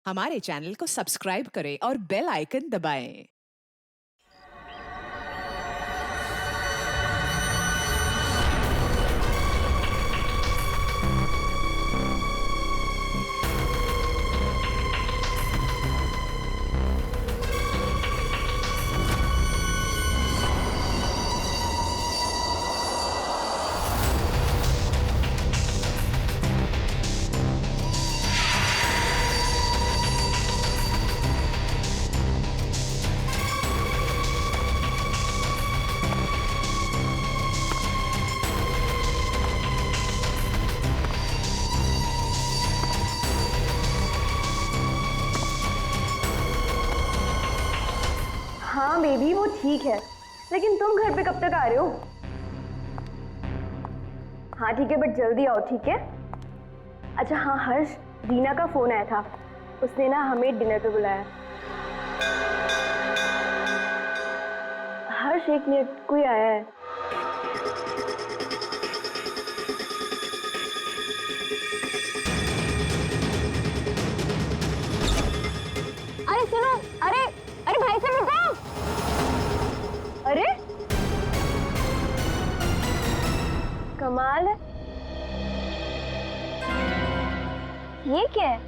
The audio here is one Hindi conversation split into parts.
हमारे चैनल को सब्सक्राइब करें और बेल आइकन दबाएं। हाँ बेबी वो ठीक है, लेकिन तुम घर पे कब तक आ रहे हो? हाँ ठीक है बट जल्दी आओ, ठीक है? अच्छा हाँ हर्ष, रीना का फोन आया था, उसने ना हमें डिनर पे बुलाया। हर्ष एक मिनट, कोई आया है। अरे सुनो, अरे अरे भाई साहब रुको। अरे कमाल है, ये क्या है?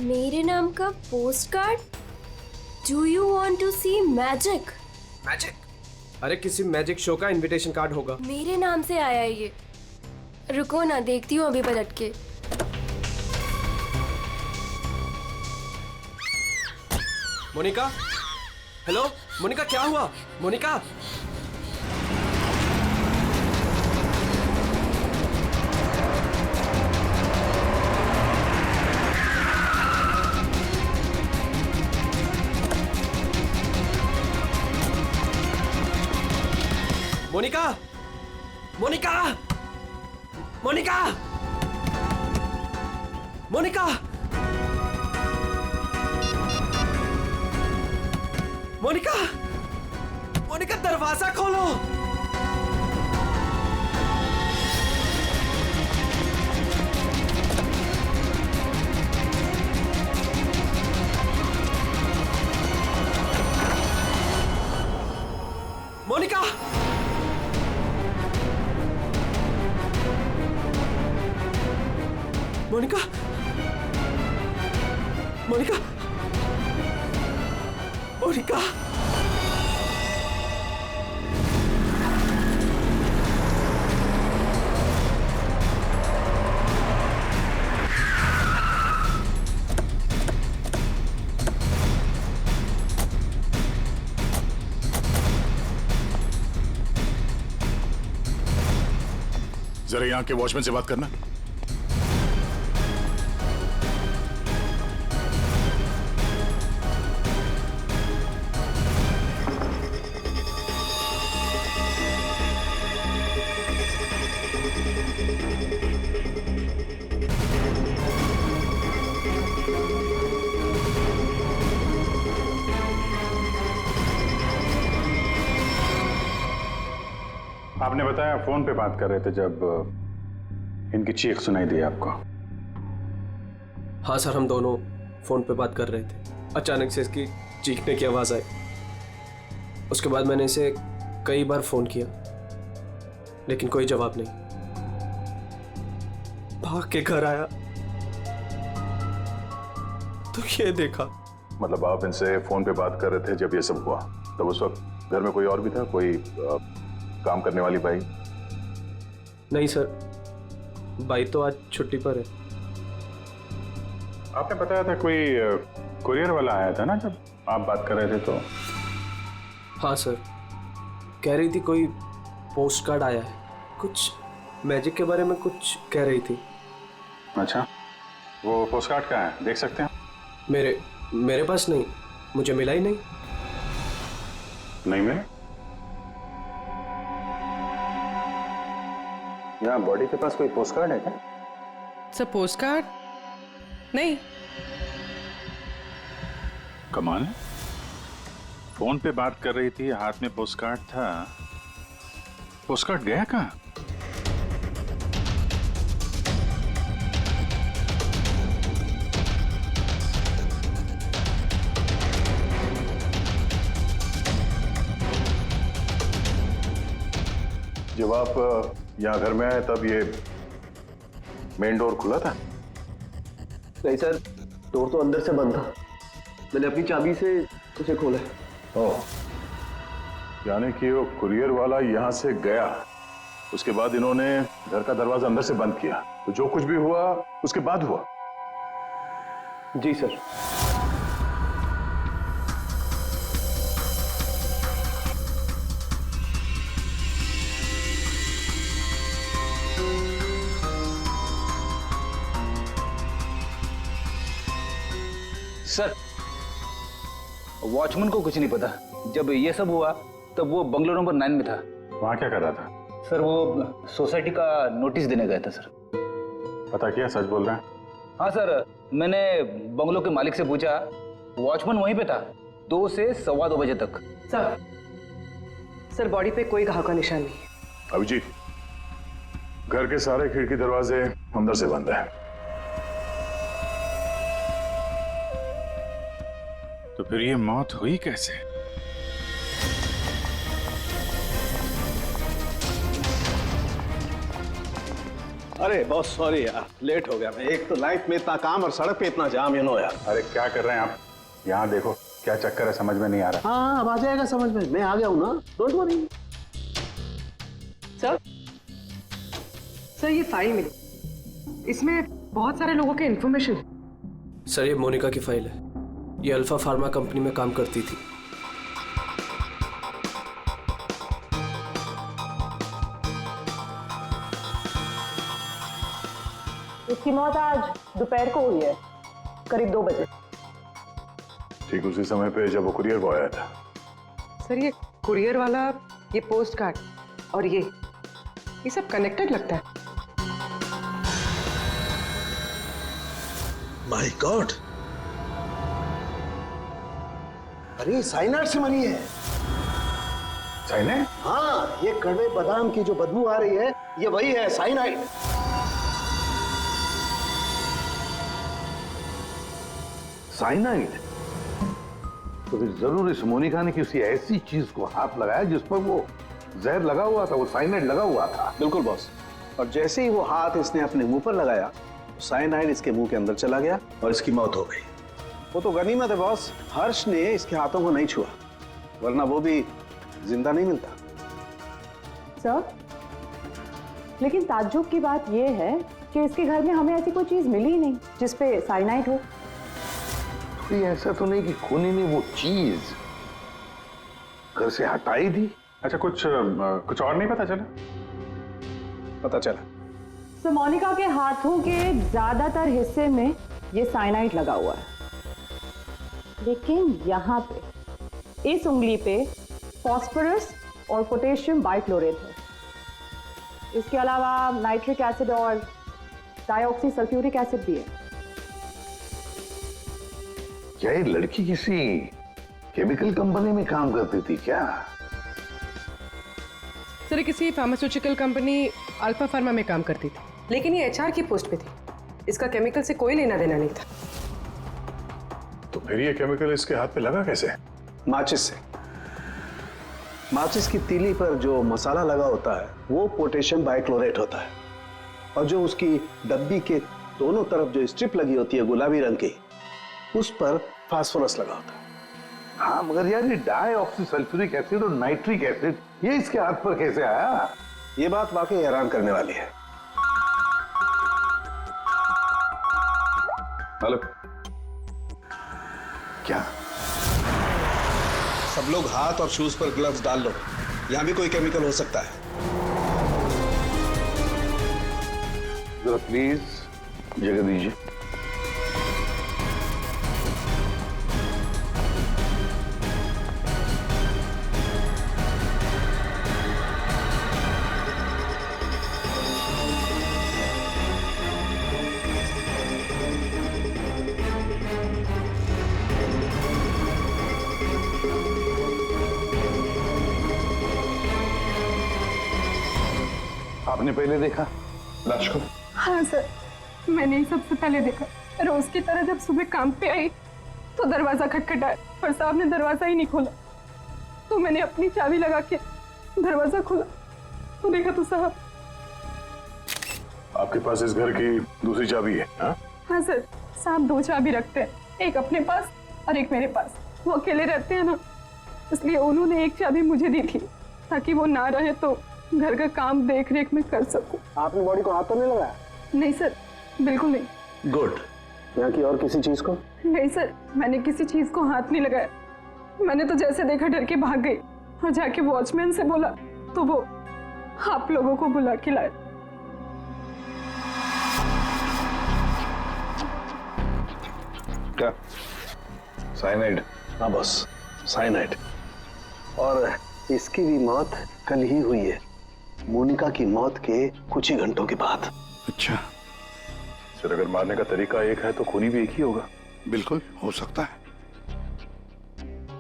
मेरे नाम का postcard. Do you want to see magic? Magic? अरे किसी मैजिक शो का इनविटेशन कार्ड होगा। मेरे नाम से आया है ये। रुको ना, देखती हूँ अभी पलट के। मोनिका, हेलो मोनिका, क्या हुआ? मोनिका, मोनिका, मोनिका, मोनिका, मोनिका, मोनिका, मोनिका, दरवाजा खोलो। मोनिका, मोनिका, मोनिका, मोनिका, जरा यहाँ के वॉचमैन से बात करना। आपने बताया फोन पे बात कर रहे थे जब इनकी चीख सुनाई दी आपको। हाँ सर, हम दोनों फोन पे बात कर रहे थे। अचानक से इसकी चीखने की आवाज आई। उसके बाद मैंने इसे कई बार फोन किया, लेकिन कोई जवाब नहीं। भाग के घर आया तो ये देखा। मतलब आप इनसे फोन पे बात कर रहे थे जब ये सब हुआ, तब उस वक्त घर में कोई और भी था? कोई काम करने वाली बाई? नहीं सर, बाई तो आज छुट्टी पर है। आपने बताया था कोई कुरियर वाला आया था ना जब आप बात कर रहे थे तो? हाँ सर, कह रही थी कोई पोस्ट कार्ड आया है, कुछ मैजिक के बारे में कुछ कह रही थी। अच्छा, वो पोस्ट कार्ड कहाँ है, देख सकते हैं? मेरे पास नहीं, मुझे मिला ही नहीं। नहीं मिला? यहाँ बॉडी के पास कोई पोस्ट कार्ड है क्या? सर पोस्ट कार्ड नहीं। कमाल है, फोन पे बात कर रही थी, हाथ में पोस्ट कार्ड था। पोस्ट कार्ड गया कहाँ? जब आप यहाँ घर में आए तब ये मेन डोर खुला था? नहीं सर, डोर तो अंदर से बंद था। मैंने अपनी चाबी से उसे खोला। ओह, यानी कि वो कुरियर वाला यहाँ से गया, उसके बाद इन्होंने घर का दरवाजा अंदर से बंद किया, तो जो कुछ भी हुआ उसके बाद हुआ। जी सर। सर, वॉचमैन को कुछ नहीं पता। जब ये सब हुआ तब वो बंगलो नंबर 9 में था। वहां क्या कर रहा था? सर, वो सोसाइटी का नोटिस देने गया था सर। पता किया, सच बोल रहे हैं? हाँ सर, मैंने बंगलो के मालिक से पूछा, वॉचमैन वहीं पे था 2 से 2:15 बजे तक। सर बॉडी पे कोई घाव का निशान नहीं है। अभिजीत, घर के सारे खिड़की दरवाजे अंदर से बंद है। तो फिर ये मौत हुई कैसे? अरे बहुत सॉरी यार, लेट हो गया मैं। एक तो लाइफ में इतना काम और सड़क पे इतना जाम, यार। अरे क्या कर रहे हैं आप? यहाँ देखो क्या चक्कर है, समझ में नहीं आ रहा। हाँ, अब आ जाएगा समझ में। मैं आ गया हूँ ना, डोंट वरी। सर ये फाइल मिली, इसमें बहुत सारे लोगों के इन्फॉर्मेशन है। सर ये मोनिका की फाइल है। ये अल्फा फार्मा कंपनी में काम करती थी। इसकी मौत आज दोपहर को हुई है, करीब 2 बजे। ठीक उसी समय पे जब वो कुरियर बॉय आया था। सर ये कुरियर वाला, ये पोस्ट कार्ड और ये सब कनेक्टेड लगता है। माय गॉड, अरे साइनाइड से मरी है। साइनाइड? हाँ, ये कड़वे बादाम की जो बदबू आ रही है, ये वही है, साइनाइड। साइनाइड? तो फिर जरूर इस मोनिका ने किसी ऐसी चीज को हाथ लगाया जिस पर वो जहर लगा हुआ था, वो साइनाइड लगा हुआ था। बिल्कुल बॉस। और जैसे ही वो हाथ इसने अपने मुंह पर लगाया, साइनाइड इसके मुंह के अंदर चला गया और इसकी मौत हो गई। वो तो गनीमत है बॉस, हर्ष ने इसके हाथों को नहीं छुआ, वरना वो भी जिंदा नहीं मिलता। सर, लेकिन ताज्जुब की बात यह है कि इसके घर में हमें ऐसी कोई चीज मिली ही नहीं जिस पे साइनाइड हो। ये ऐसा तो नहीं कि खूनी ने वो चीज घर से हटाई दी? अच्छा, कुछ और नहीं पता चला? पता चला। सर, मोनिका के हाथों के ज्यादातर हिस्से में ये साइनाइड लगा हुआ है, लेकिन यहाँ पे इस उंगली पे फास्फोरस और पोटेशियम बाइक्लोरेट है। इसके अलावा नाइट्रिक एसिड और डाइऑक्सी सल्फ्यूरिक एसिड भी है। क्या ये लड़की किसी केमिकल कंपनी में काम करती थी क्या? सर किसी फार्मास्यूटिकल कंपनी अल्फा फार्मा में काम करती थी, लेकिन ये एचआर की पोस्ट पे थी। इसका केमिकल से कोई लेना देना नहीं था। तो फिर ये केमिकल इसके हाथ पे लगा कैसे? माचिस से। माचिस की तीली पर जो मसाला लगा होता है वो पोटेशियम बाइक्लोरेट होता है, और जो उसकी डब्बी के दोनों तरफ जो स्ट्रिप लगी होती है गुलाबी रंग की, उस पर फास्फोरस लगा होता है। हाँ, मगर यार ये डाइऑक्सी सल्फ्यूरिक एसिड और नाइट्रिक एसिड ये इसके हाथ पर कैसे आया? ये बात वाकई हैरान करने वाली है। हेलो, क्या? सब लोग हाथ और शूज पर ग्लव्स डाल लो, यहां भी कोई केमिकल हो सकता है। जरा प्लीज जगह दीजिए। आपने पहले देखा लाश को? हाँ सर, मैंने ही सबसे पहले देखा। रोज की तरह जब सुबह काम पे आई तो दरवाजा खटखटाया पर साहब ने दरवाजा ही नहीं खोला, तो मैंने अपनी चाबी लगा के दरवाजा खोला तो देखा तो साहब। आपके पास इस घर की दूसरी चाबी है? हाँ सर, साहब 2 चाबी रखते हैं, एक अपने पास और एक मेरे पास। वो अकेले रहते हैं ना, इसलिए उन्होंने एक चाबी मुझे दी थी ताकि वो ना रहे तो घर का काम देख रेख में कर सकूं। आपने बॉडी को हाथ तो नहीं लगाया? नहीं सर, बिल्कुल नहीं। गुड। यहाँ की और किसी चीज को? नहीं सर, मैंने किसी चीज को हाथ नहीं लगाया। मैंने तो जैसे देखा डर के भाग गई और जाके वॉचमैन से बोला तो वो आप लोगों को बुला के लाए। क्या? साइनाइड? हाँ बॉस, साइनाइड। और इसकी भी मौत कल ही हुई है, मोनिका की मौत के कुछ ही घंटों के बाद। अच्छा सर, अगर मारने का तरीका एक है तो खूनी भी एक ही होगा। बिल्कुल हो सकता है।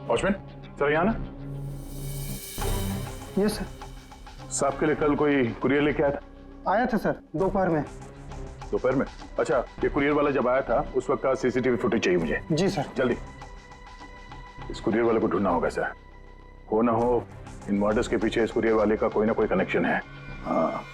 वॉचमैन सर, यहाँ ना। Yes sir. साहब के लिए कल कोई कुरियर लेके आया था? आया था सर, दोपहर में। दोपहर में? अच्छा, ये कुरियर वाला जब आया था उस वक्त का सीसीटीवी फुटेज चाहिए मुझे। जी सर। जल्दी। इस कुरियर वाले को ढूंढना होगा सर। हो ना हो इन मर्डर्स के पीछे इस कुरियर वाले का कोई ना कोई कनेक्शन है। हाँ।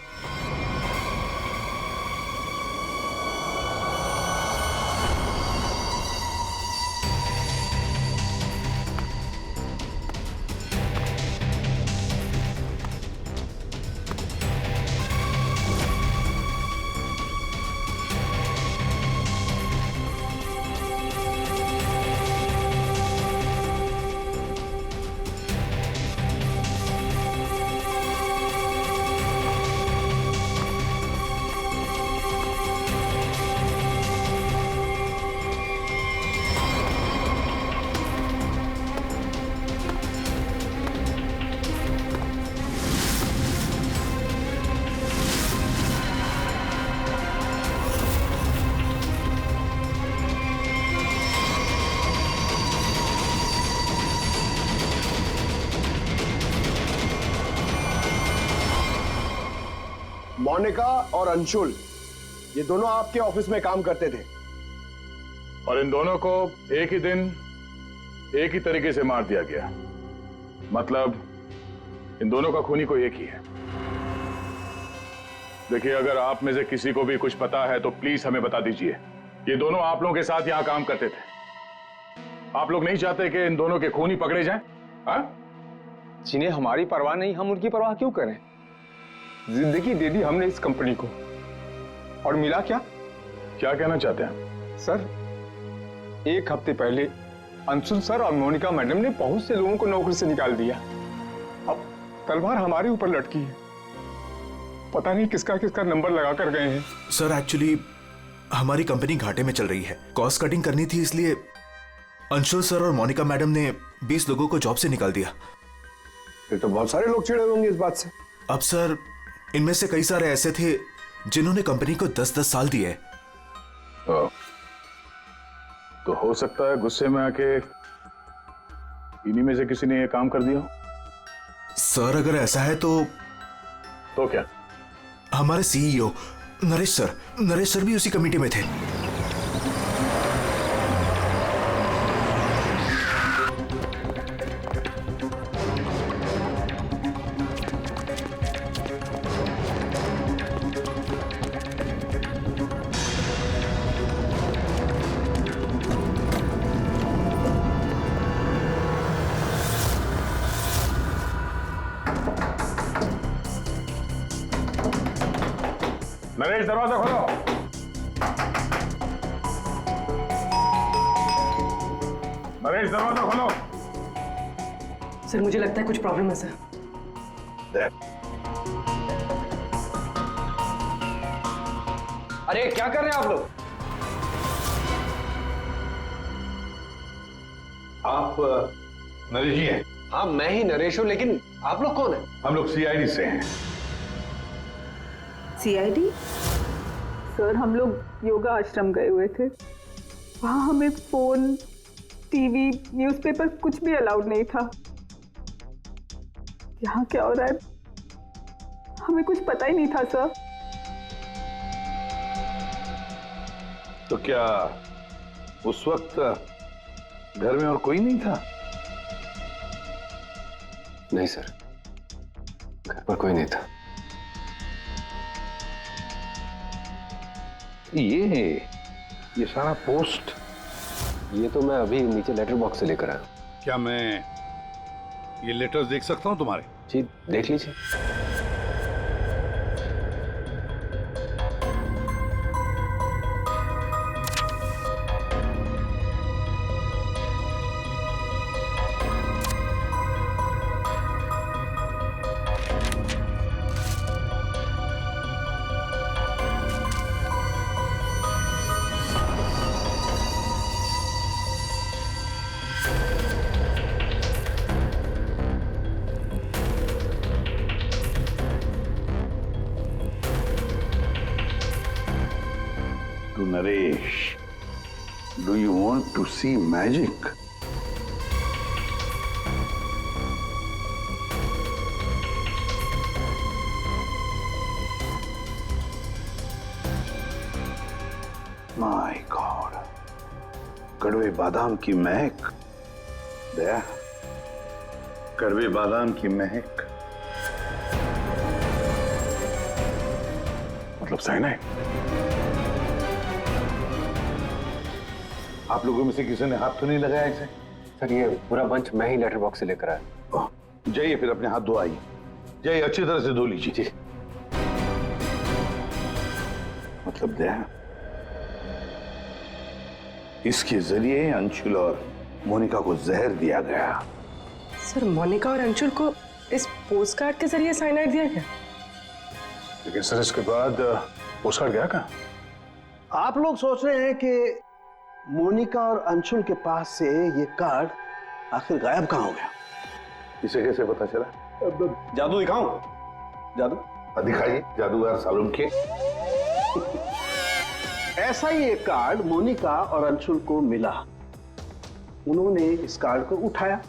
मोनिका और अंशुल, ये दोनों आपके ऑफिस में काम करते थे और इन दोनों को एक ही दिन एक ही तरीके से मार दिया गया। मतलब इन दोनों का खूनी कोई एक ही है। देखिए, अगर आप में से किसी को भी कुछ पता है तो प्लीज हमें बता दीजिए। ये दोनों आप लोगों के साथ यहां काम करते थे। आप लोग नहीं चाहते कि इन दोनों के खूनी पकड़े जाएं? जिन्हें हमारी परवाह नहीं, हम उनकी परवाह क्यों करें? जिंदगी दे दी हमने इस कंपनी को और मिला क्या? क्या कहना चाहते हैं सर? 1 हफ्ते पहले अंशुल सर और मोनिका मैडम ने बहुत से लोगों को नौकरी से निकाल दिया। अब तलवार हमारे ऊपर लटकी है। पता नहीं किसका किसका नंबर लगा कर गए हैं। सर, एक्चुअली हमारी कंपनी घाटे में चल रही है, कॉस्ट कटिंग करनी थी, इसलिए अंशुल सर और मोनिका मैडम ने 20 लोगों को जॉब से निकाल दिया। फिर तो बहुत सारे लोग चिढ़े होंगे इस बात से। अब सर, इनमें से कई सारे ऐसे थे जिन्होंने कंपनी को 10-10 साल दिए। तो हो सकता है गुस्से में आके इन्हीं में से किसी ने ये काम कर दिया। सर, अगर ऐसा है तो क्या? हमारे सीईओ नरेश सर भी उसी कमेटी में थे। नरेश, दरवाजा खोलो। नरेश, दरवाजा खोलो। सर, मुझे लगता है कुछ प्रॉब्लम है सर। अरे क्या कर रहे हैं आप लोग? आप नरेश जी हैं? हाँ, मैं ही नरेश हूं, लेकिन आप लोग कौन हैं? हम लोग सीआईडी से हैं। सीआईडी? सर, हम लोग योगा आश्रम गए हुए थे। वहाँ हमें फोन, टीवी, न्यूज़पेपर कुछ भी अलाउड नहीं था। यहाँ क्या हो रहा है हमें कुछ पता ही नहीं था सर। तो क्या उस वक्त घर में और कोई नहीं था? नहीं सर, घर पर कोई नहीं था। ये सारा पोस्ट, ये तो मैं अभी नीचे लेटर बॉक्स से लेकर आया। क्या मैं ये लेटर्स देख सकता हूं तुम्हारे? जी देख लीजिए। To Naresh, do you want to see magic? My God, कड़वे बादाम की महक। दया, कड़वे बादाम की महक मतलब साइनाइड। आप लोगों में से किसी ने हाथ तो नहीं लगाया इसे? सर ये पूरा बंच मैं ही लेटर बॉक्स से लेकर आया। जाइए फिर अपने हाथ धोआइए, जाइए अच्छी तरह से धो लीजिए। जी। मतलब दया, इसके जरिए अंशुल और मोनिका को जहर दिया गया। सर मोनिका और अंशुल को इस पोस्ट कार्ड के जरिए साइनाइड दिया गया? लेकिन सर इसके बाद पोस्ट कार्ड गया कहाँ? आप लोग सोच रहे हैं कि मोनिका और अंशुल के पास से ये कार्ड आखिर गायब कहाँ हो गया? इसे कैसे पता चला? जादू दिखाऊं? जादू दिखाइए, जादूगर सालूम के। ऐसा ही एक कार्ड मोनिका और अंशुल को मिला। उन्होंने इस कार्ड को उठाया,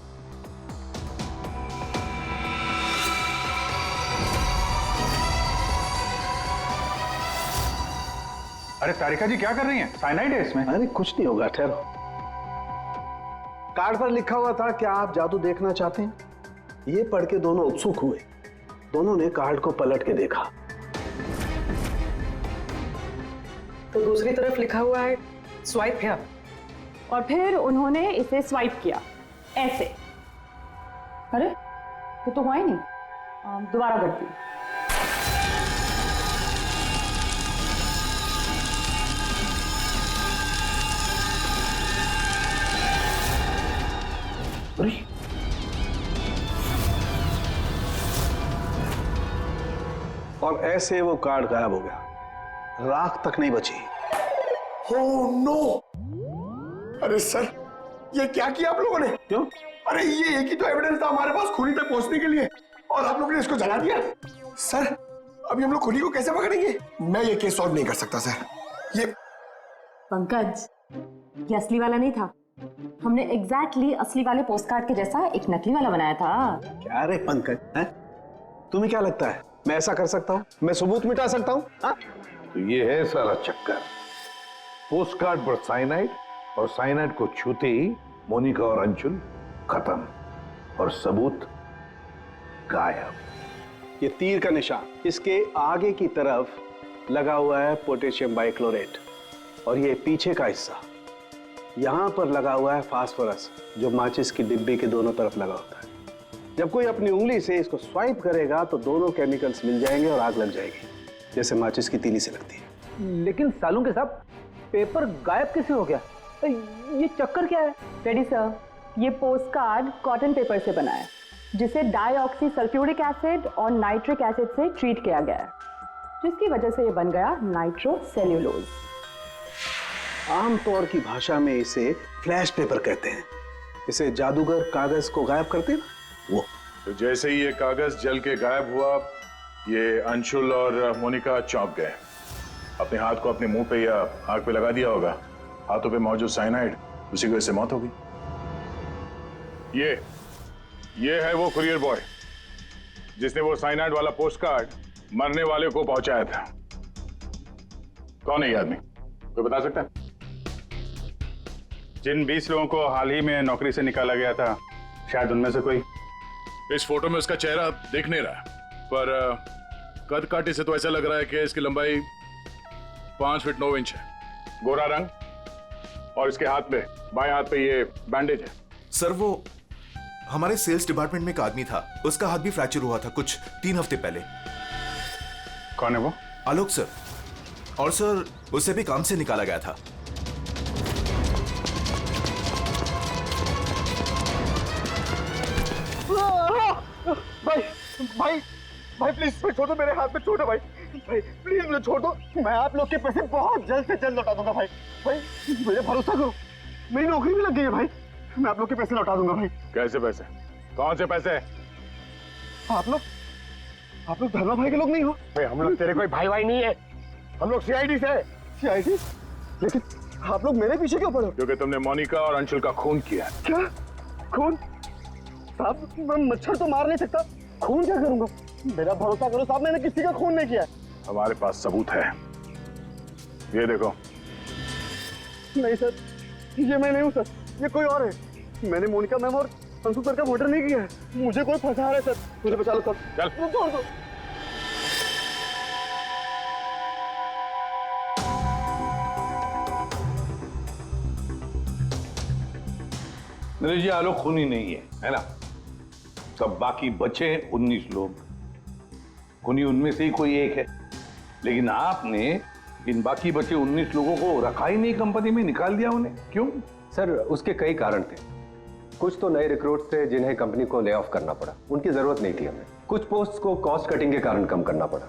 अरे तारिका जी क्या कर रही हैं? साइनाइड है इसमें। अरे कुछ नहीं होगा, ठहरो। कार्ड पर लिखा हुआ था क्या आप जादू देखना चाहते हैं? ये पढ़ के दोनों उत्सुक हुए। दोनों ने कार्ड को पलट के देखा तो दूसरी तरफ लिखा हुआ है स्वाइप हियर। और फिर उन्होंने इसे स्वाइप किया ऐसे। अरे ये तो हुआ ही नहीं। दोबारा करती हूँ। और ऐसे वो कार्ड गायब हो गया, राख तक नहीं बची। Oh no! अरे सर, ये क्या किया आप लोगों ने? क्यों? अरे ये एक ही तो एविडेंस था हमारे पास खूनी तक पहुंचने के लिए, और आप लोगों ने इसको जला दिया। सर, अभी हम लोग खूनी को कैसे पकड़ेंगे? मैं ये केस सॉल्व नहीं कर सकता सर। ये पंकज, ये असली वाला नहीं था। हमने एग्जैक्टली असली वाले पोस्ट कार्ड के जैसा एक नकली वाला बनाया था। क्या रे पंकज, हैं? तुम्हें क्या लगता है मैं ऐसा कर सकता हूँ? मैं सबूत मिटा सकता हूँ? तो ये है सारा चक्कर। पोस्ट कार्ड पर साइनाइड, और साइनाइड को छूते ही मोनिका और अंशुल खत्म, और सबूत गायब। ये तीर का निशान, इसके आगे की तरफ लगा हुआ है पोटेशियम बाइक्लोरेट, और ये पीछे का हिस्सा यहां पर लगा हुआ है फास्फोरस, जो माचिस की डिब्बे के दोनों तरफ लगा होता है। जब कोई अपनी उंगली से इसको स्वाइप करेगा तो दोनों केमिकल्स मिल जाएंगे और आग लग जाएगी, जैसे माचिस की तीली से लगती है। लेकिन सालों के साथ पेपर गायब कैसे हो गया? ये चक्कर क्या है? रेडी सर, ये पोस्ट कार्ड कॉटन पेपर से बना है, जिसे डाईऑक्सी सल्फ्यूरिक एसिड और नाइट्रिक एसिड से ट्रीट किया गया है, जिसकी वजह से ये बन गया नाइट्रोसेल्यूलोज। आमतौर की भाषा में इसे फ्लैश पेपर कहते हैं। इसे जादूगर कागज को गायब करते हैं वो। तो जैसे ही ये कागज जल के गायब हुआ, ये अंशुल और मोनिका चौंक गए। अपने हाथ को अपने मुंह पे या आंख पे लगा दिया होगा। हाथों पे मौजूद साइनाइड, उसी की वजह से मौत हो गई। ये है वो कुरियर बॉय जिसने वो साइनाइड वाला पोस्ट कार्ड मरने वाले को पहुंचाया था। कौन है ये आदमी, कोई बता सकता है? जिन 20 लोगों को हाल ही में नौकरी से निकाला गया था, शायद उनमें से कोई। इस फोटो में उसका चेहरा दिख नहीं रहा, पर कद काठी से तो ऐसा लग रहा है कि इसकी लंबाई 5 फीट 9 इंच है। गोरा रंग, और इसके हाथ पे, बाएं हाथ पे ये बैंडेज है। सर वो हमारे सेल्स डिपार्टमेंट में एक आदमी था, उसका हाथ भी फ्रैक्चर हुआ था कुछ 3 हफ्ते पहले। कौन है वो? आलोक सर। और सर उसे भी काम से निकाला गया था। भाई भाई भाई प्लीज छोड़ दो, मेरे हाथ में छोड़ दो भाई। भाई प्लीज मुझे छोड़ दो, मैं आप लोग के पैसे बहुत जल्द से जल्द लौटा दूंगा भाई। भाई मुझे भरोसा करो, मेरी नौकरी भी लग गई है भाई, मैं आप लोग के पैसे लौटा दूंगा भाई। कैसे पैसे? कौन से पैसे? आप लोग धर्मा भाई के लोग नहीं हो? भाई हम लोग तेरे कोई भाई भाई नहीं है, हम लोग सीआईडी से। सीआईडी? लेकिन आप लोग मेरे पीछे क्यों पड़े? क्योंकि तुमने मोनिका और अंशुल का खून किया। क्या खून? साहब मैं मच्छर तो मार नहीं सकता, खून क्या करूंगा? मेरा भरोसा करो साहब, मैंने किसी का खून नहीं किया। हमारे पास सबूत है, ये देखो। नहीं सर, ये मैं नहीं हूँ सर, ये कोई और है। मैंने मोनिका मैम और अंशु सर का मर्डर नहीं किया है, मुझे कोई फंसा रहा है सर, मुझे बचा लो सर। चल छोड़ दो। नरेश जी, आलोक खूनी नहीं है ना? सब बाकी बचे 19 लोग, खूनी उनमें से ही कोई एक है। लेकिन आपने इन बाकी बचे 19 लोगों को रखा ही नहीं कंपनी में, निकाल दिया उन्हें, क्यों? सर उसके कई कारण थे। कुछ तो नए रिक्रूट्स थे जिन्हें कंपनी को ले ऑफ करना पड़ा, उनकी जरूरत नहीं थी हमें। कुछ पोस्ट को कॉस्ट कटिंग के कारण कम करना पड़ा,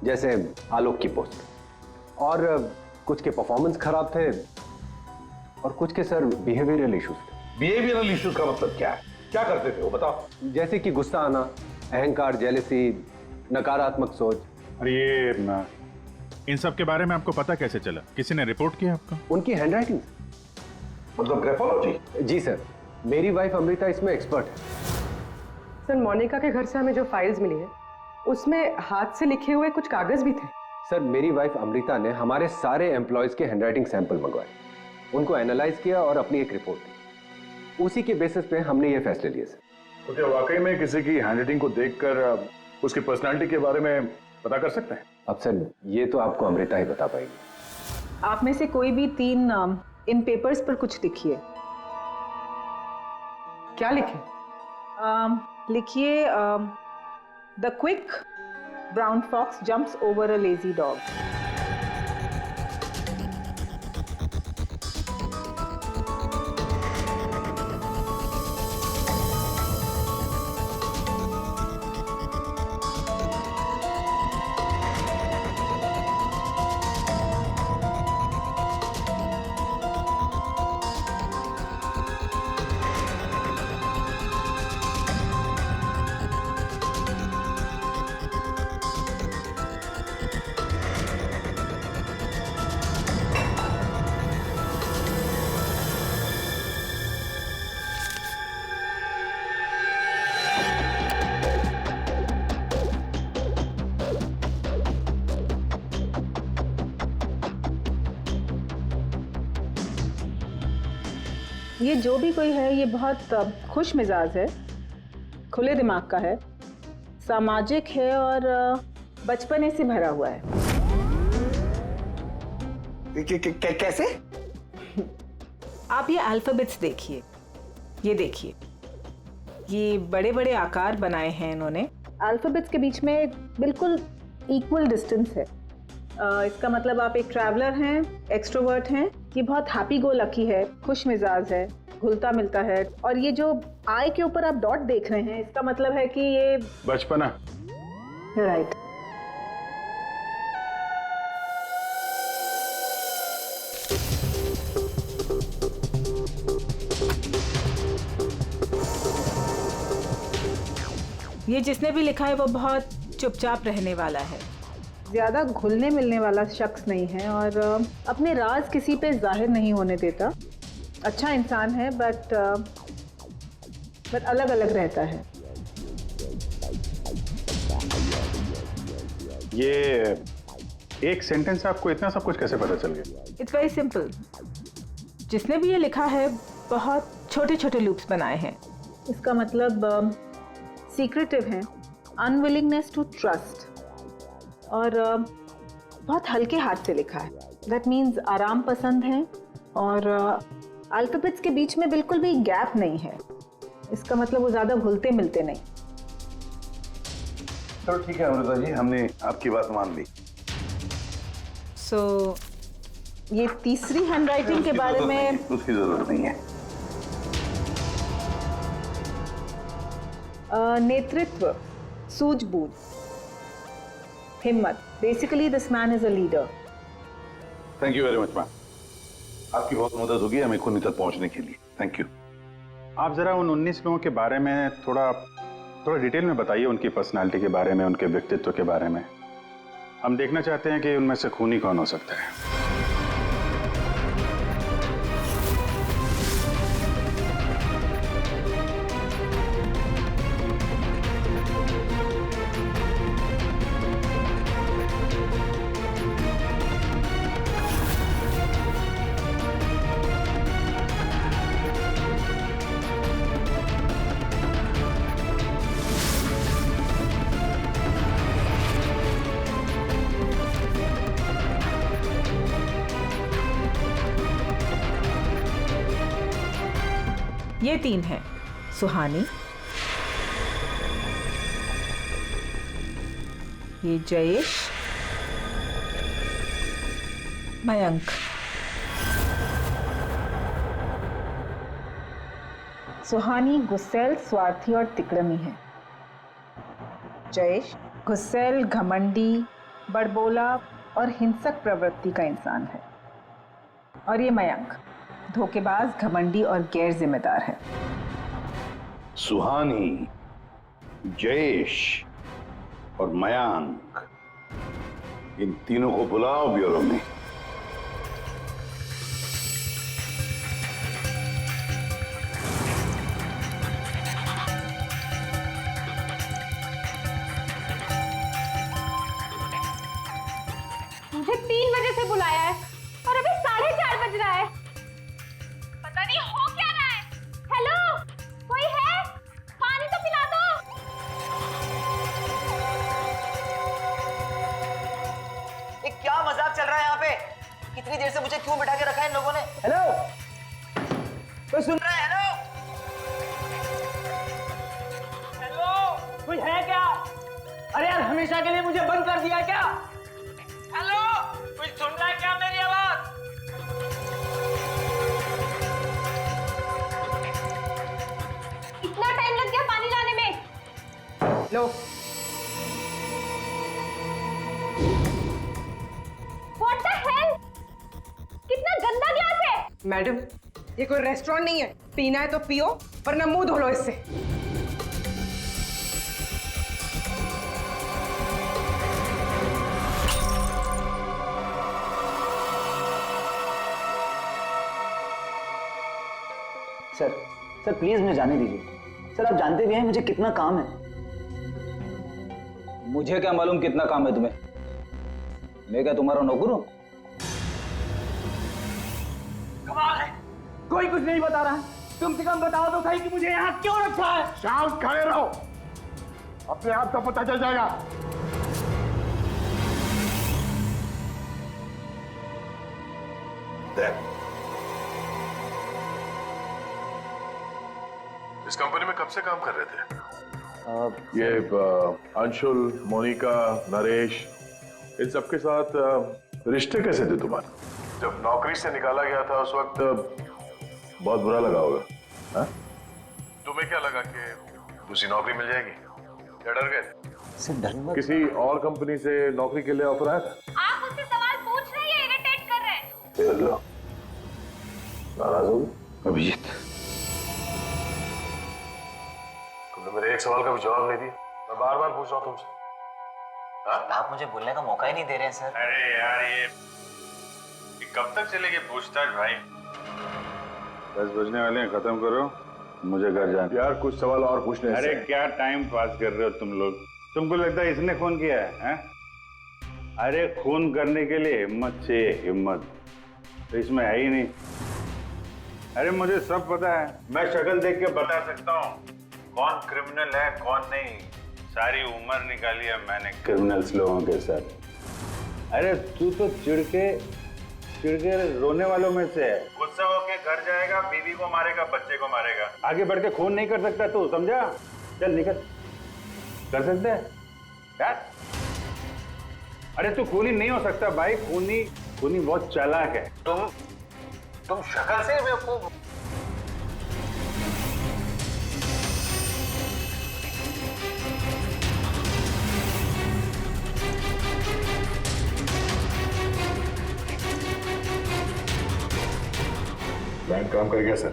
जैसे आलोक की पोस्ट। और कुछ के परफॉर्मेंस खराब थे, और कुछ के सर बिहेवियरल इश्यूज थे। बिहेवियरल इश्यूज का मतलब क्या है? क्या करते थे वो बताओ? जैसे कि गुस्सा आना, अहंकार, जेलसी, नकारात्मक सोच। और ये इन सब के बारे में आपको पता कैसे चला? किसी ने रिपोर्ट किया आपको? उनकी हैंडराइटिंग। मतलब ग्राफोलॉजी? जी सर, मेरी वाइफ अमृता इसमें एक्सपर्ट है। सर मोनिका के घर से हमें जो फाइल्स मिली है उसमें हाथ से लिखे हुए कुछ कागज भी थे। सर मेरी वाइफ अमृता ने हमारे सारे एम्प्लॉयज के हैंडराइटिंग सैंपल मंगवाए, उनको एनालाइज किया और अपनी एक रिपोर्ट दी। उसी के बेसिस पे हमने ये फैसले लिए सर। तो क्या वाकई में किसी की हैंडराइटिंग को देखकर उसकी पर्सनालिटी के बारे में पता कर सकते हैं? अब सर ये तो आपको अमृता ही बता पाएगी। आप में से कोई भी 3 इन पेपर्स पर कुछ लिखिए। क्या लिखे? लिखिए the quick brown fox jumps over a lazy dog. ये जो भी कोई है ये बहुत खुश मिजाज है, खुले दिमाग का है, सामाजिक है और बचपने से भरा हुआ है। कैसे? आप ये अल्फाबेट्स देखिए, ये देखिए, ये बड़े बड़े आकार बनाए हैं इन्होंने। अल्फाबेट्स के बीच में बिल्कुल इक्वल डिस्टेंस है। इसका मतलब आप एक ट्रैवलर हैं, एक्सट्रोवर्ट हैं। ये बहुत हैप्पी गो लकी है, खुश मिजाज है, घुलता मिलता है। और ये जो आई के ऊपर आप डॉट देख रहे हैं, इसका मतलब है कि ये बचपना। राइट। ये जिसने भी लिखा है वो बहुत चुपचाप रहने वाला है, ज़्यादा घुलने मिलने वाला शख्स नहीं है और अपने राज किसी पे जाहिर नहीं होने देता। अच्छा इंसान है बट अलग अलग रहता है। ये एक सेंटेंस से आपको इतना सब कुछ कैसे पता चल गया? It's very simple. जिसने भी ये लिखा है बहुत छोटे छोटे लूप्स बनाए हैं। इसका मतलब सीक्रेटिव है, अनविलिंगनेस टू ट्रस्ट, और बहुत हल्के हाथ से लिखा है। दैट मीन्स आराम पसंद है, और अल्फाबेट्स के बीच में बिल्कुल भी गैप नहीं है। इसका मतलब वो ज़्यादा घुलते मिलते नहीं। चलो ठीक है अमृता जी, हमने आपकी बात मान ली। सो ये तीसरी हैंडराइटिंग के बारे में उसकी जरूरत नहीं है। नेतृत्व, सूझबूझ, हिम्मत। Basically this man is a leader. Thank you very much ma'am, आपकी बहुत मदद होगी हमें खूनी तक पहुंचने के लिए। Thank you. आप जरा उन 19 लोगों के बारे में थोड़ा डिटेल में बताइए, उनकी पर्सनालिटी के बारे में, उनके व्यक्तित्व के बारे में। हम देखना चाहते हैं कि उनमें से खूनी कौन हो सकता है। ये 3 हैं, सुहानी, ये जयेश, मयंक। सुहानी गुस्सैल, स्वार्थी और तिकड़मी है। जयेश गुस्सैल, घमंडी, बड़बोला और हिंसक प्रवृत्ति का इंसान है। और ये मयंक धोखेबाज, घमंडी और गैर जिम्मेदार है। सुहानी, जयेश और मयांक, इन तीनों को बुलाओ ब्यूरो में। मुझे 3 बजे से बुलाया है और अभी 4:30 बज रहा है। पता नहीं हो क्या रहा है। हेलो, कोई है? पानी तो पिला दो। ये क्या मजाक चल रहा है यहाँ पे? कितनी देर से मुझे क्यों बिठा के रखा है इन लोगों ने? हेलो, कोई सुन रहा है? हेलो, हेलो, कोई है क्या? अरे यार, हमेशा के लिए मुझे बंद कर दिया क्या? हेलो, कोई सुन रहा है क्या मेरी आवाज? इतना टाइम लग गया पानी लाने में। लो, What the hell? कितना गंदा ग्लास है। मैडम, ये कोई रेस्टोरेंट नहीं है। पीना है तो पियो, वरना मुंह धो लो इससे। सर प्लीज मुझे जाने दीजिए। सर आप जानते भी हैं मुझे कितना काम है। मुझे क्या मालूम कितना काम है तुम्हें? मैं क्या तुम्हारा नौकर हूं? कमाल है, कोई कुछ नहीं बता रहा। कम से कम बताओ तो सही कि मुझे यहाँ क्यों रखा है। शांत खड़े रहो, अपने आप का पता चल जाएगा। इस कंपनी में कब से काम कर रहे थे? ये अंशुल, मोनिका, नरेश, इन सबके साथ रिश्ते कैसे थे तुम्हारे? जब नौकरी से निकाला गया था उस वक्त बहुत बुरा लगा होगा, हाँ? तुम्हें क्या लगा कि दूसरी नौकरी मिल जाएगी या डर गए? किसी और कंपनी से नौकरी के लिए ऑफर आया था? आप मुझसे सवाल पूछ रहे हैं, इरिटेट कर रहे हैं। नाराज हो? अभिजीत, तुमने मेरे एक सवाल का भी जवाब नहीं दिया। मैं बार बार पूछ रहा हूँ तुमसे। आप मुझे बोलने का मौका ही नहीं दे रहे हैं सर। अरे यार, ये कब तक चलेगी पूछताछ भाई? 10 बजने वाले हैं, खत्म करो, मुझे घर जाना। यार कुछ सवाल और पूछने। अरे क्या टाइम पास कर रहे हो तुम लोग? तुमको लगता है इसने फोन किया है? अरे खून करने के लिए हिम्मत चाहिए, हिम्मत तो इसमें है ही नहीं। अरे मुझे सब पता है, मैं शक्ल देख के बता सकता हूँ कौन क्रिमिनल है कौन नहीं। सारी उम्र निकाली है मैंने क्रिमिनल्स लोगों के साथ। अरे तू तो चिढ़ के रोने वालों में से है। गुस्सा होके घर जाएगा, बीवी को मारेगा, बच्चे को मारेगा, आगे बढ़ के खून नहीं कर सकता तू, समझा? चल निकल। कर सकते है यार? अरे तू खूनी नहीं हो सकता भाई, खूनी बहुत चालाक है। तुम शक्ल से बेवकूफ। बैंक काम कर गया सर।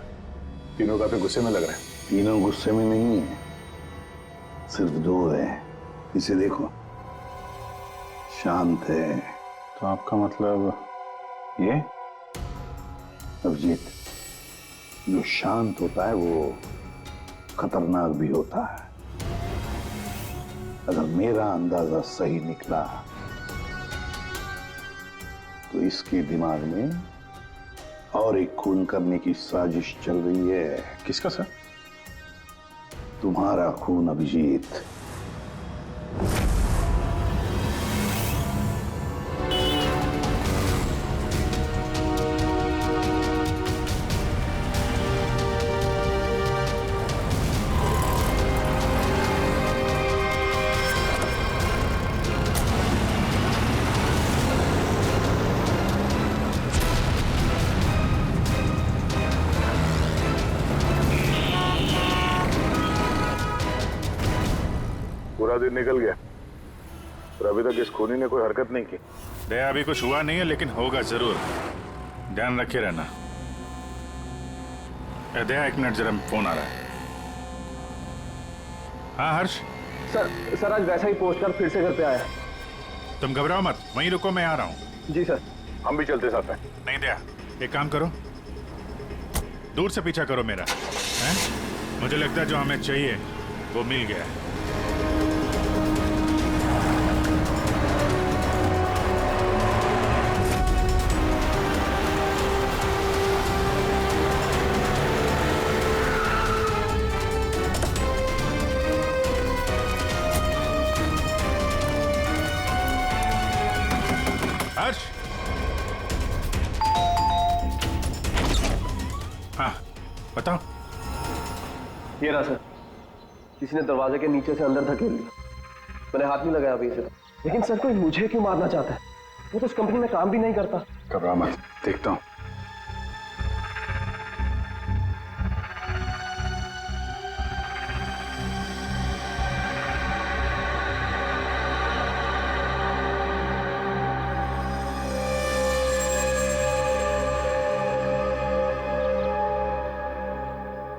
तीनों काफी गुस्से में लग रहे हैं। तीनों गुस्से में नहीं है, सिर्फ दो है। इसे देखो, शांत है। तो आपका मतलब ये? अभिजीत, जो शांत होता है वो खतरनाक भी होता है। अगर मेरा अंदाजा सही निकला तो इसके दिमाग में और एक खून करने की साजिश चल रही है। किसका सर? तुम्हारा खून अभिजीत। पूरा दिन निकल गया और अभी तक इस खूनी ने कोई हरकत नहीं की। दया, अभी कुछ हुआ नहीं है लेकिन होगा जरूर, ध्यान रखे रहना। दया एक मिनट, जरा फोन आ रहा है। हाँ हर्ष। सर आज वैसा ही पोस्टकार्ड फिर से घर पे आया। तुम घबराओ मत, वहीं रुको, मैं आ रहा हूँ। जी सर। हम भी चलते साथ में। नहीं दया, एक काम करो, दूर से पीछा करो मेरा, हैं? मुझे लगता है जो हमें चाहिए वो मिल गया है। हर्ष। हाँ बताओ। ये रहा सर, किसी ने दरवाजे के नीचे से अंदर धकेल लिया। मैंने हाथ नहीं लगाया अभी इसे, लेकिन सर कोई मुझे क्यों मारना चाहता है? वो तो उस कंपनी में काम भी नहीं करता। घबरा मत, देखता हूँ।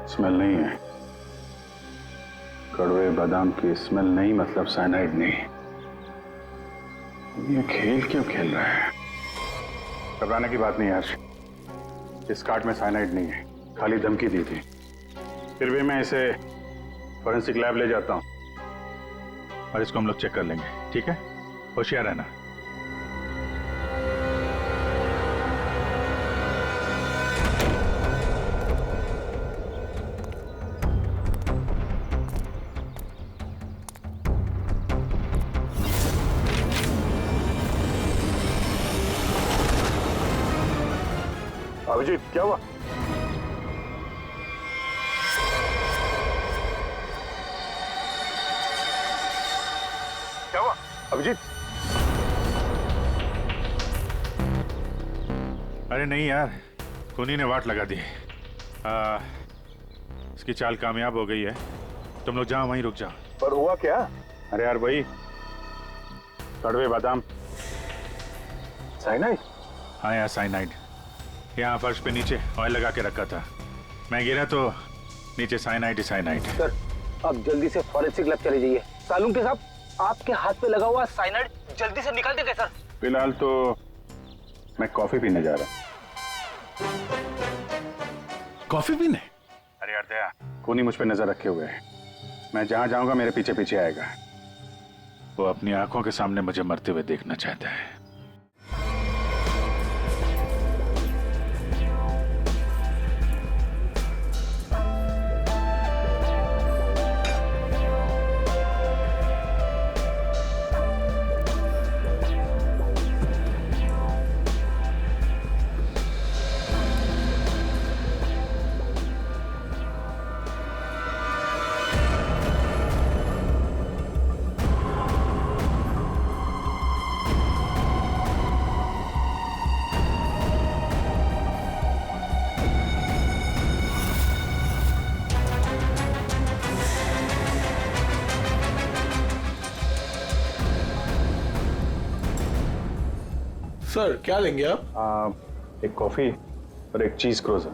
स्मेल नहीं है, कड़वे बादाम की स्मेल नहीं, मतलब साइनाइड नहीं। ये खेल क्यों खेल रहा है? घबराने की बात नहीं है हर्ष, इस कार्ड में साइनाइड नहीं है, खाली धमकी दी थी। फिर भी मैं इसे फॉरेंसिक लैब ले जाता हूं और इसको हम लोग चेक कर लेंगे, ठीक है? होशियार रहना। अभिजीत क्या हुआ? क्या हुआ अभिजीत? अरे नहीं यार, खूनी ने वाट लगा दी। इसकी चाल कामयाब हो गई है। तुम लोग जाओ, वहीं रुक जाओ। पर हुआ क्या? अरे यार वही कड़वे बादाम। साइनाइड? हाँ यार साइनाइड। यहाँ फर्श पे नीचे ऑयल लगा के रखा था, मैं गिरा तो नीचे साइनाइड ही साइनाइड। सर आप जल्दी से फॉरेंसिक लैब चले जाइए। सालून के साहब, आपके हाथ पे लगा हुआ साइनाइड जल्दी से निकाल देंगे सर। फिलहाल तो मैं कॉफी पीने जा रहा। कॉफी पीने? अरे यार दया, खूनी मुझ पे नजर रखे हुए है। मैं जहां जाऊंगा मेरे पीछे पीछे आएगा। वो अपनी आंखों के सामने मुझे मरते हुए देखना चाहता है। सर क्या लेंगे आप? एक कॉफी और एक चीज क्रोजर।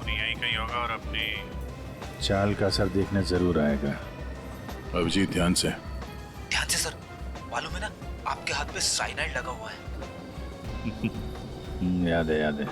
यहीं कहीं होगा और अपनी चाल का असर देखने जरूर आएगा। अभिजीत ध्यान से। ध्यान से सर, मालूम है ना आपके हाथ पे साइनाइड लगा हुआ है। याद है, याद है।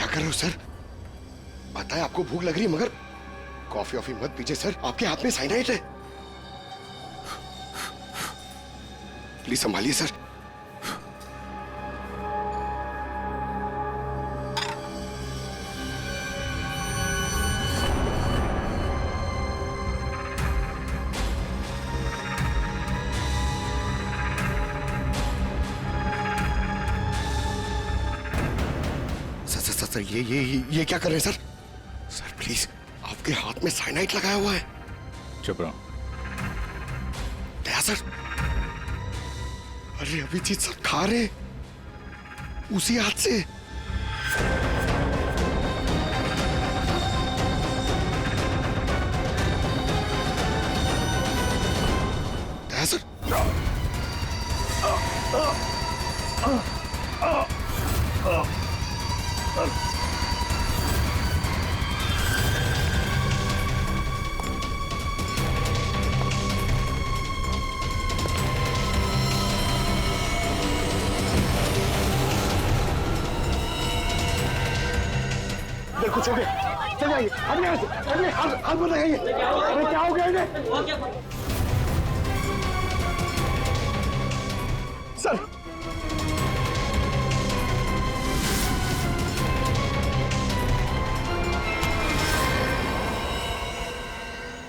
कर रहे हो सर? पता है आपको भूख लग रही है, मगर कॉफी ऑफी मत पीजिए सर, आपके हाथ में साइनाइड है। Please संभालिए sir. सर ये क्या कर रहे हैं सर? सर प्लीज, आपके हाथ में साइनाइड लगाया हुआ है। चुप रहो। दया सर, अरे अभिजीत सर खा रहे उसी हाथ से। दया सर, कुछ हो गया। चल जाइए, हाथ मत लगाइए। अरे क्या हो गया इन्हें? सर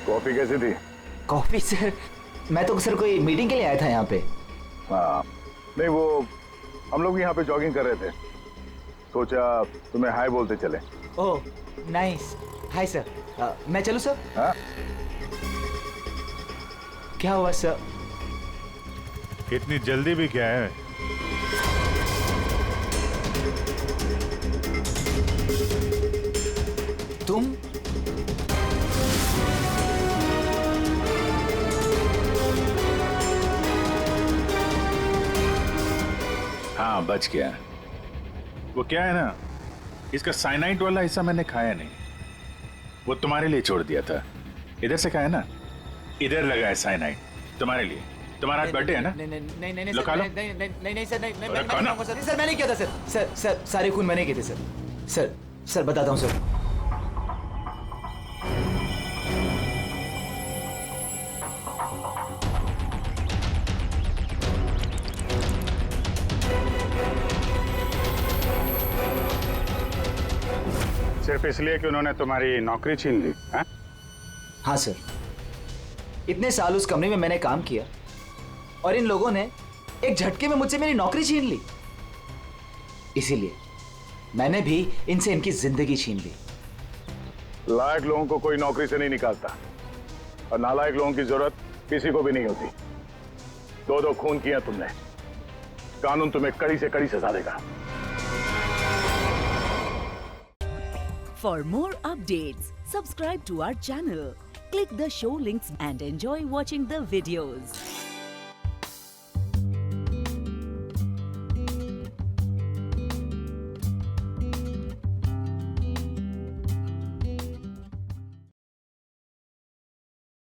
कॉफी कैसी थी? कॉफी सर, मैं तो सर कोई मीटिंग के लिए आया था यहाँ पे। हाँ, नहीं वो हम लोग यहाँ पे जॉगिंग कर रहे थे, सोचा तुम्हें हाय बोलते चले। Oh nice, hi sir. मैं चलूं सर? हाँ? क्या हुआ सर? इतनी जल्दी भी क्या है? तुम? हाँ बच गया। वो क्या है ना, इसका साइनाइड वाला हिस्सा मैंने खाया नहीं, वो तुम्हारे लिए छोड़ दिया था। इधर से खाया ना, इधर लगा है साइनाइड तुम्हारे लिए। तुम्हारा आज बर्थडे है ना? नहीं नहीं सर, नहीं सर, नहीं सर, मैंने किया था सर। सारे खून मैंने किए थे सर। बताता हूँ सर। सिर्फ इसलिए कि उन्होंने तुम्हारी नौकरी छीन ली है? हाँ सर, इतने साल उस कंपनी में मैंने काम किया और इन लोगों ने एक झटके में मुझसे मेरी नौकरी छीन ली। इसीलिए मैंने भी इनसे इनकी जिंदगी छीन ली। लायक लोगों को कोई नौकरी से नहीं निकालता और नालायक लोगों की जरूरत किसी को भी नहीं होती। दो खून किया तुमने, कानून तुम्हें कड़ी से कड़ी सजा देगा। For more updates, subscribe to our channel, click the show links and enjoy watching the videos.